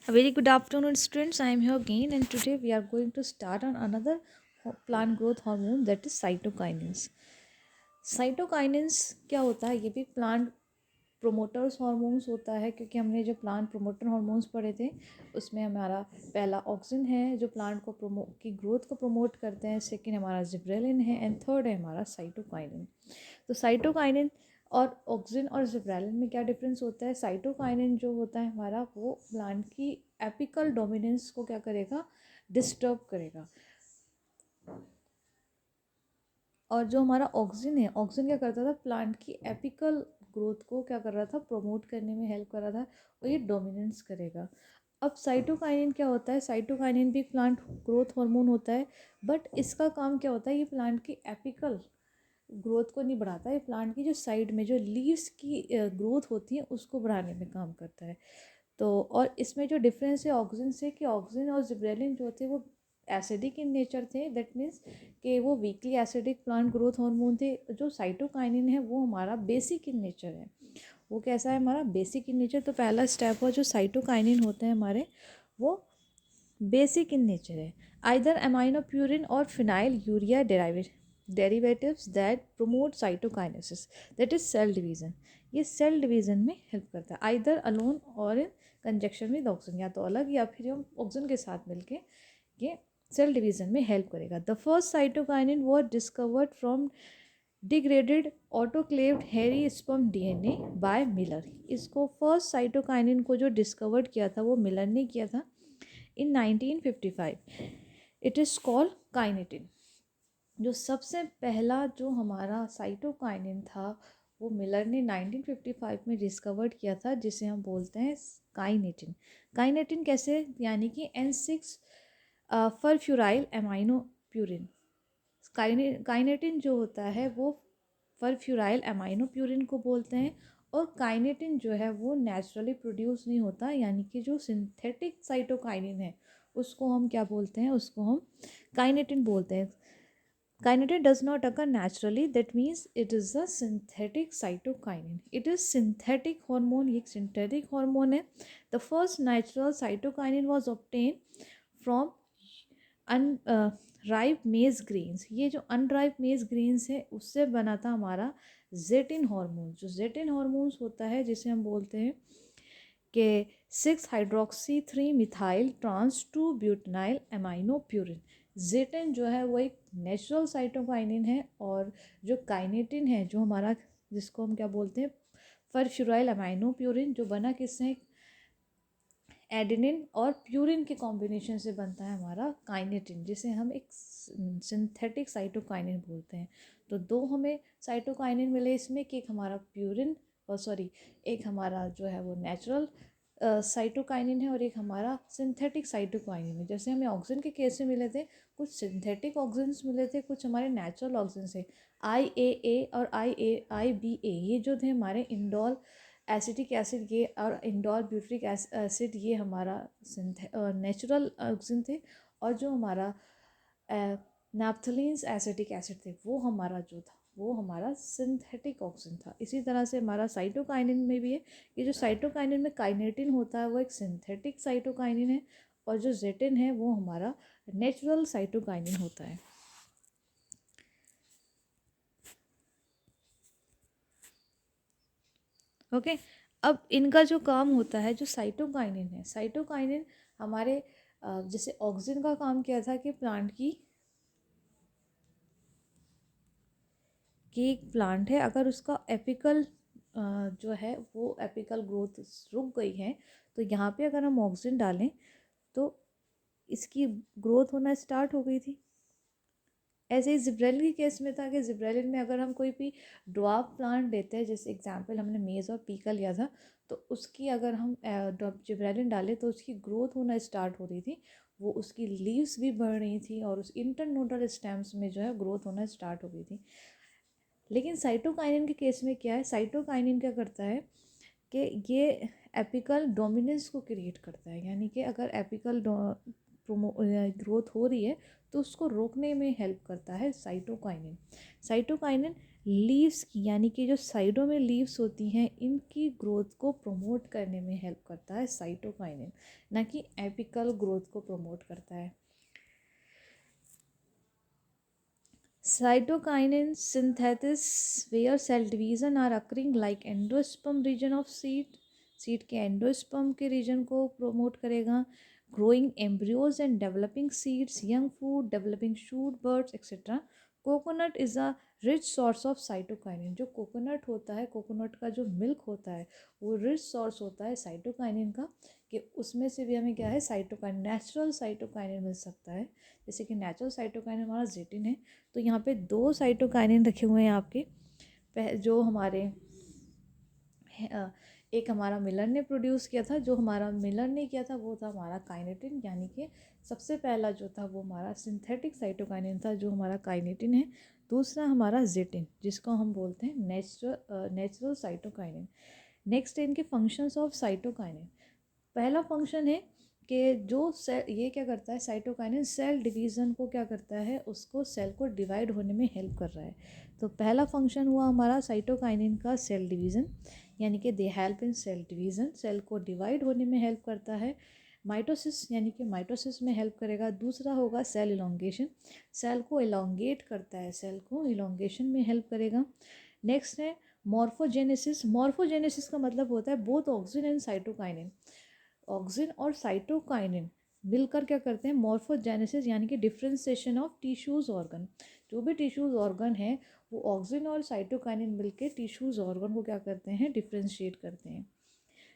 A very good afternoon, students. I am here again, and today we are going to start on another plant growth hormone, that is cytokinins. Cytokinins क्या होता है? ये भी plant promoters hormones होता है, क्योंकि हमने जो प्लांट प्रोमोटर हार्मोन्स पढ़े थे उसमें हमारा पहला ऑक्सिन है जो प्लांट को की ग्रोथ को प्रमोट करते हैं, सेकंड हमारा जिब्रेलिन है, एंड थर्ड है हमारा साइटोकाइनिन। तो साइटोकाइनिन और ऑक्सिन और जिब्रेलिन में क्या डिफरेंस होता है? साइटोकाइनिन जो होता है हमारा, वो प्लांट की एपिकल डोमिनेंस को क्या करेगा? डिस्टर्ब करेगा। और जो हमारा ऑक्सिन है, ऑक्सिन क्या करता था? प्लांट की एपिकल ग्रोथ को क्या कर रहा था? प्रमोट करने में हेल्प कर रहा था, और ये डोमिनेंस करेगा। अब साइटोकाइनिन क्या होता है? साइटोकाइनिन भी प्लांट ग्रोथ हार्मोन होता है, बट इसका काम क्या होता है? ये प्लांट की एपिकल ग्रोथ को नहीं बढ़ाता है, प्लांट की जो साइड में जो लीव्स की ग्रोथ होती है उसको बढ़ाने में काम करता है। तो और इसमें जो डिफरेंस है ऑक्सिन से, कि ऑक्सिन और जिब्रेलिन जो थे वो एसिडिक इन नेचर थे, दैट मीन्स कि वो weakly acidic plant growth hormone थे। जो साइटोकाइनिन है वो हमारा बेसिक इन नेचर है। वो कैसा है? हमारा बेसिक इन नेचर। तो पहला स्टेप हुआ, जो साइटोकाइनिन होते हैं हमारे, वो बेसिक इन नेचर है। आइदर अमाइनो प्यूरिन और phenyl urea derivatives that promote cytokinesis, that is cell division। ये सेल डिवीजन में हेल्प करता है, आइदर अलोन और इन कंजक्शन विद ऑक्सीजन, या तो अलग या फिर हम ऑक्सीजन के साथ मिलके ये सेल डिवीजन में हेल्प करेगा। The first cytokinin was discovered from degraded autoclaved हेरी स्पर्म डीएनए बाय मिलर। इसको फर्स्ट साइटोकाइनिन को जो डिस्कवर्ड किया था वो मिलर ने किया था इन 1955। It is called kinetin. जो सबसे पहला जो हमारा साइटोकाइनिन था वो मिलर ने 1955 में डिस्कवर्ड किया था, जिसे हम बोलते हैं काइनेटिन। काइनेटिन कैसे? यानी कि N6 फरफ्यूराइल एमाइनो प्यूरिन। काइनेटिन जो होता है वो फरफ्यूराइल एमाइनो प्यूरिन को बोलते हैं। और काइनेटिन जो है वो नेचुरली प्रोड्यूस नहीं होता, यानी कि जो सिंथेटिक साइटोकाइनिन है उसको हम क्या बोलते हैं? उसको हम काइनेटिन बोलते हैं। Kinetin does not occur naturally. That means it is a synthetic cytokinin. It is synthetic hormone. ये synthetic hormone है. The first natural cytokinin was obtained from unripe maize grains। ये जो unripe maize grains है उससे बना था हमारा zeatin hormone. जो जेटिन हार्मोन्स होता है जिसे हम बोलते हैं कि 6 hydroxy 3 methyl trans 2 butenyl amino purine. Zeatin जो है वो एक नेचुरल साइटोकाइनिन है, और जो काइनेटिन है जो हमारा, जिसको हम क्या बोलते हैं? फरफ्यूराइल अमाइनो प्यूरिन, जो बना किससे? एडेनिन और प्यूरिन के कॉम्बिनेशन से बनता है हमारा काइनेटिन, जिसे हम एक सिंथेटिक साइटोकाइनिन बोलते हैं। तो दो हमें साइटोकाइनिन मिले इसमें, कि एक हमारा प्यूरिन और सॉरी एक हमारा जो है वो नेचुरल साइटोकाइनिन है, और एक हमारा सिंथेटिक साइटोकाइनिन है। जैसे हमें ऑक्सीजन के केस में मिले थे, कुछ सिंथेटिक ऑक्सीजन्स मिले थे, कुछ हमारे नेचुरल ऑक्सीजन थे। IAA और IAIBA ये जो थे हमारे इंडोल एसिटिक एसिड, ये और इंडोल ब्यूट्रिक एसिड, ये हमारा नेचुरल ऑक्सीजन थे। और जो हमारा नैप्थलीन्स एसिटिक एसिड थे वो हमारा जो था वो हमारा सिंथेटिक ऑक्सीजन था। इसी तरह से हमारा साइटोकाइनिन में भी है कि जो साइटोकाइनिन में काइनेटिन होता है वो एक सिंथेटिक साइटोकाइनिन है, और जो जेटिन है वो हमारा नेचुरल साइटोकाइनिन होता है। ओके। अब इनका जो काम होता है, जो साइटोकाइनिन है, साइटोकाइनिन हमारे जैसे ऑक्सीजन का काम किया था कि प्लांट की एक प्लांट है, अगर उसका एपिकल जो है वो एपिकल ग्रोथ रुक गई है, तो यहाँ पे अगर हम ऑक्सीजन डालें तो इसकी ग्रोथ होना स्टार्ट हो गई थी। ऐसे ही जिब्रेलिन के केस में था कि जिब्रेलिन में अगर हम कोई भी ड्वार्फ प्लांट लेते हैं, जैसे एग्जांपल हमने मेज़ और पीका लिया था, तो उसकी अगर हम जिब्रेलिन डालें तो उसकी ग्रोथ होना स्टार्ट हो रही थी, वो उसकी लीव्स भी बढ़ रही थी, और उस इंटरनोडल स्टेम्स में जो है ग्रोथ होना स्टार्ट हो गई थी। लेकिन साइटोकाइनिन के केस में क्या है? साइटोकाइनिन क्या करता है कि ये एपिकल डोमिनेंस को क्रिएट करता है, यानी कि अगर एपिकल ग्रोथ हो रही है तो उसको रोकने में हेल्प करता है साइटोकाइनिन। साइटोकाइनिन लीव्स की, यानी कि जो साइडों में लीव्स होती हैं, इनकी ग्रोथ को प्रमोट करने में हेल्प करता है साइटोकाइनिन, ना कि एपिकल ग्रोथ को प्रमोट करता है। Cytokinin synthesis where cell division are occurring like endosperm region of seed के एंडोस्पर्म के रीजन को प्रोमोट करेगा। Growing embryos and developing seeds, young food, developing shoot birds etcetera. Coconut is a rich source of cytokinin. जो coconut होता है, coconut का जो milk होता है, वो रिच सोर्स होता है साइटोकाइनिन का, कि उसमें से भी हमें क्या है, साइटोकाइनिन, नेचुरल साइटोकाइनिन मिल सकता है। जैसे कि नेचुरल साइटोकाइनिन हमारा जेटिन है। तो यहाँ पे 2 साइटोकाइनिन रखे हुए हैं आपके, जो हमारे एक हमारा मिलर ने प्रोड्यूस किया था, जो हमारा मिलर ने किया था वो था हमारा काइनेटिन, यानी कि सबसे पहला जो था वो हमारा सिंथेटिक साइटोकाइनिन था, जो हमारा काइनेटिन है। दूसरा हमारा जेटिन, जिसको हम बोलते हैं नेचुरल साइटोकाइनिन। नेक्स्ट है इनके फंक्शंस ऑफ साइटोकाइनिन। पहला फंक्शन है कि जो सेल, ये क्या करता है, साइटोकाइनिन सेल डिवीज़न को क्या करता है, उसको सेल को डिवाइड होने में हेल्प कर रहा है। तो पहला फंक्शन हुआ हमारा साइटोकाइनिन का सेल डिवीज़न, यानी कि they help in cell division, cell को डिवाइड होने में हेल्प करता है। माइटोसिस, यानी कि माइटोसिस में हेल्प करेगा। दूसरा होगा सेल इलोंगेशन, सेल को इलोंगेट करता है, सेल को इलोंगेशन में हेल्प करेगा। नेक्स्ट है मॉर्फोजेनेसिस। मॉर्फोजेनेसिस का मतलब होता है both auxin and cytokinin, auxin और साइटोकाइनिन मिलकर क्या करते हैं, मॉर्फोजेनेसिस, यानी कि डिफ्रेंसिएशन ऑफ टिश्यूज ऑर्गन। जो भी टिश्यूज ऑर्गन है, वो ऑक्सिन और साइटोकाइनिन मिलकर टिश्यूज ऑर्गन को क्या करते हैं, डिफ्रेंशिएट करते हैं।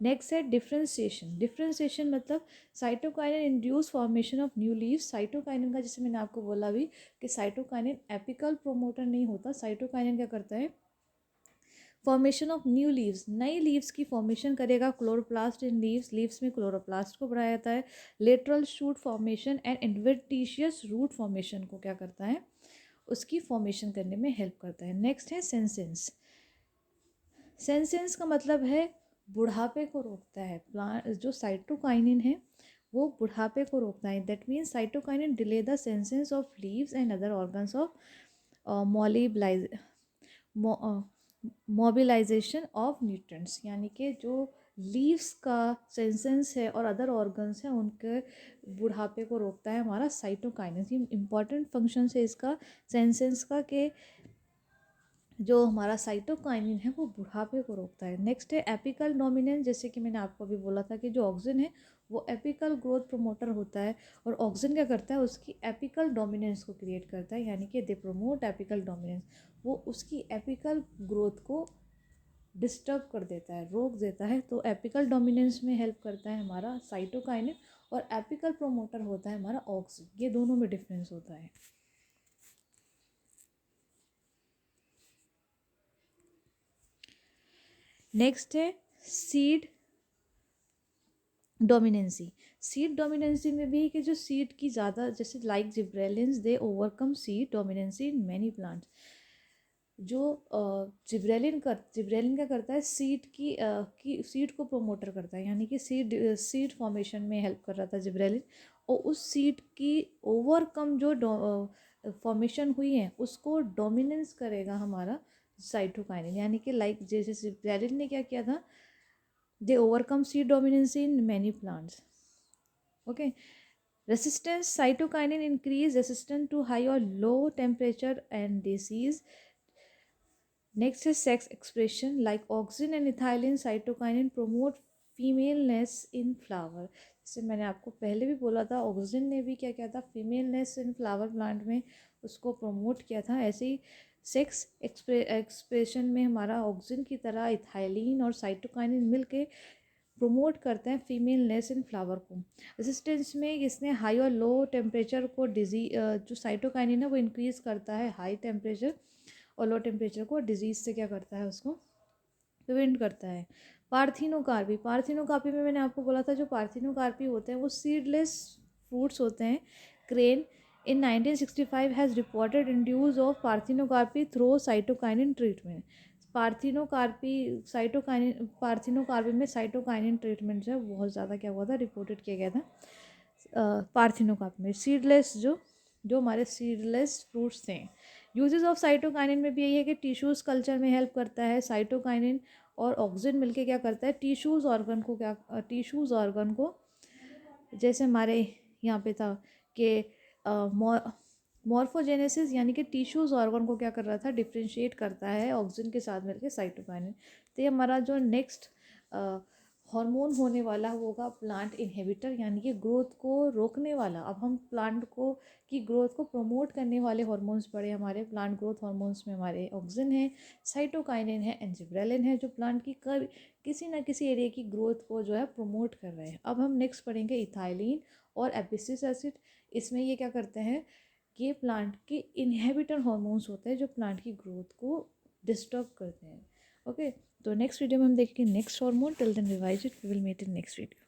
नेक्स्ट है डिफ्रेंसिएशन। डिफ्रेंसिएशन मतलब cytokinin induce formation of new leaves. Cytokinin का, जैसे मैंने आपको बोला भी कि साइटोकाइनिन एपिकल प्रोमोटर नहीं होता, साइटोकाइनिन क्या करता है, फॉर्मेशन ऑफ न्यू लीव्स, नई लीव्स की फॉर्मेशन करेगा। क्लोरोप्लास्ट इन लीव्स, लीव्स में क्लोरोप्लास्ट को बढ़ाया जाता है। Lateral shoot formation and adventitious root formation को क्या करता है, उसकी फॉर्मेशन करने में हेल्प करता है। नेक्स्ट है सेंसेंस। सेंसेंस का मतलब है बुढ़ापे को रोकता है। प्लांट, जो साइटोकाइनिन है वो बुढ़ापे को रोकता है। That means cytokinin delay the senescence of leaves and other organs of mobilization of nutrients, यानी कि जो लीव्स का सेंसेंस है और अदर ऑर्गन्स हैं, उनके बुढ़ापे को रोकता है हमारा साइटोकाइनिन। ये इंपॉर्टेंट फंक्शन है इसका, सेंसेंस का, कि जो हमारा साइटोकाइनिन है वो बुढ़ापे को रोकता है। नेक्स्ट है एपिकल डोमिनेंस। जैसे कि मैंने आपको अभी बोला था कि जो ऑक्सिन है वो एपिकल ग्रोथ प्रमोटर होता है, और ऑक्सिन क्या करता है, उसकी एपिकल डोमिनेंस को क्रिएट करता है, यानी कि दे प्रमोट एपिकल डोमिनेंस। वो उसकी एपिकल ग्रोथ को डिस्टर्ब कर देता है, रोक देता है। तो एपिकल डोमिनेंस में हेल्प करता है हमारा साइटोकाइनिन, और एपिकल प्रोमोटर होता है हमारा ऑक्सिन। ये दोनों में डिफरेंस होता है। नेक्स्ट है सीड डोमिनेंसी। सीड डोमिनेंसी में भी कि जो सीड की ज़्यादा, जैसे like gibberellins they overcome seed dominancy in many plants. जो जिब्रेलिन क्या करता है, सीड की सीड को प्रोमोटर करता है, यानी कि सीड फॉर्मेशन में हेल्प कर रहा था जिब्रेलिन, और उस सीड की ओवरकम जो फॉर्मेशन हुई है उसको डोमिनेंस करेगा हमारा साइटोकाइनिन। यानी कि लाइक जैसे जिब्रेलिन ने क्या किया था, they overcome seed dominancy in many plants. Okay, resistance, cytokinin increase resistance to high or low temperature and disease. Next is sex expression, like auxin and ethylene cytokinin promote femaleness in flower. जैसे मैंने आपको पहले भी बोला था, auxin ने भी क्या किया था, फीमेलनेस इन फ्लावर प्लांट में उसको प्रमोट किया था। ऐसे ही सेक्स एक्सप्रेशन में हमारा ऑक्सिन की तरह इथाइलिन और साइटोकाइनिन मिलके प्रमोट करते हैं फीमेलनेस इन फ्लावर को। रेजिस्टेंस में इसने हाई और लो टेम्परेचर को जो साइटोकाइनिन है वो इंक्रीज़ करता है हाई टेम्परेचर, और लो टेम्परेचर को डिजीज़ से क्या करता है, उसको प्रिवेंट करता है। पार्थिनोकार्पी, पार्थिनोकार्पी में मैंने आपको बोला था, जो पार्थिनोकार्पी होते हैं वो सीडलेस फ्रूट्स होते हैं। Crane in 1965 has reported induce of parthenocarpy through cytokinin treatment. Parthenocarpy में साइटोकाइनिन ट्रीटमेंट जो है बहुत ज़्यादा क्या हुआ था, रिपोर्टेड किया गया था पार्थिनोकार्पी में। सीडलेस जो जो हमारे सीडलेस फ्रूट्स थे, यूजेस ऑफ साइटोकाइनिन में भी यही है कि टिश्यूज़ कल्चर में हेल्प करता है। साइटोकाइनिन और ऑक्सिन मिलके क्या करता है, टिश्यूज़ ऑर्गन को, जैसे हमारे यहाँ पे था कि मॉर्फोजेनेसिस यानी कि टिश्यूज़ ऑर्गन को क्या कर रहा था, डिफ्रेंशिएट करता है ऑक्सिन के साथ मिलके साइटोकाइनिन। तो ये हमारा जो नेक्स्ट हार्मोन होने वाला होगा प्लांट इनहिबिटर, यानी कि ग्रोथ को रोकने वाला। अब हम प्लांट को की ग्रोथ को प्रमोट करने वाले हार्मोन्स पड़े हमारे प्लांट ग्रोथ हार्मोन्स में, हमारे ऑक्सिन है, साइटोकाइनिन है, एंजिब्रेलिन है, जो प्लांट की किसी ना किसी एरिया की ग्रोथ को जो है प्रमोट कर रहे हैं। अब हम नेक्स्ट पढ़ेंगे इथाइलिन और एपिसिस एसिड। इसमें ये क्या करते हैं, ये प्लांट के इनहेबिटर हार्मोन्स होते हैं जो प्लांट की ग्रोथ को डिस्टर्ब करते हैं। ओके, तो नेक्स्ट वीडियो में हम देखेंगे next hormone. Till then revise it, we will meet in next video.